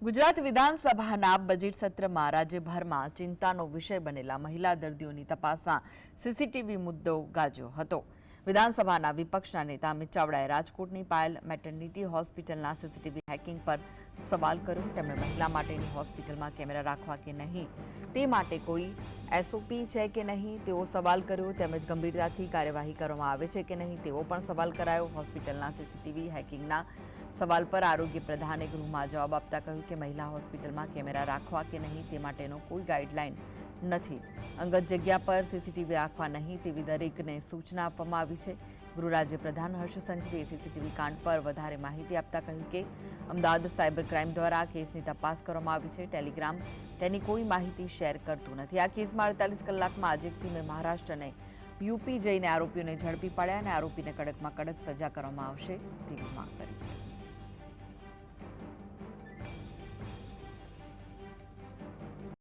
ગુજરાત વિધાનસભાના બજેટ સત્રમાં રાજ્યભરમાં ચિંતાનો વિષય બનેલા મહિલા દર્દીઓની તપાસના સીસીટીવી મુદ્દો ગાજ્યો હતો। વિધાનસભાના વિપક્ષના નેતા અમિત ચાવડાએ રાજકોટની પાયલ મેટર્નિટી હોસ્પિટલના સીસીટીવી હેકિંગ પર સવાલ કર્યો। તેમણે મહિલા માટેની હોસ્પિટલમાં કેમેરા રાખવા કે નહીં તે માટે કોઈ એસઓપી છે કે નહીં તેવો સવાલ કર્યો, તેમજ ગંભીરતાથી કાર્યવાહી કરવામાં આવે છે કે નહીં તેવો પણ સવાલ કરાયો। હોસ્પિટલના સીસીટીવી હેકિંગના સવાલ પર આરોગ્ય પ્રધાને ગૃહમાં જવાબ આપતા કહ્યું કે મહિલા હોસ્પિટલમાં કેમેરા રાખવા કે નહીં તે માટેનો કોઈ ગાઈડલાઈન નથી। અંગત જગ્યા પર સીસીટીવી રાખવા નહીં તેવી દરેકને સૂચના આપવામાં આવી છે। ગૃહ રાજ્ય પ્રધાન હર્ષ સંઘવીએ સીસીટીવી કાંડ પર વધારે માહિતી આપતા કહ્યું કે અમદાવાદ સાયબર ક્રાઇમ દ્વારા કેસની તપાસ કરવામાં આવી છે। ટેલિગ્રામ તેની કોઈ માહિતી શેર કરતું નથી। આ કેસમાં 48 કલાકમાં આજે ટીમે મહારાષ્ટ્ર અને યુપી જઈને આરોપીઓને ઝડપી પાડ્યા અને આરોપીને કડકમાં કડક સજા કરવામાં આવશે તેવી માંગ કરી છે।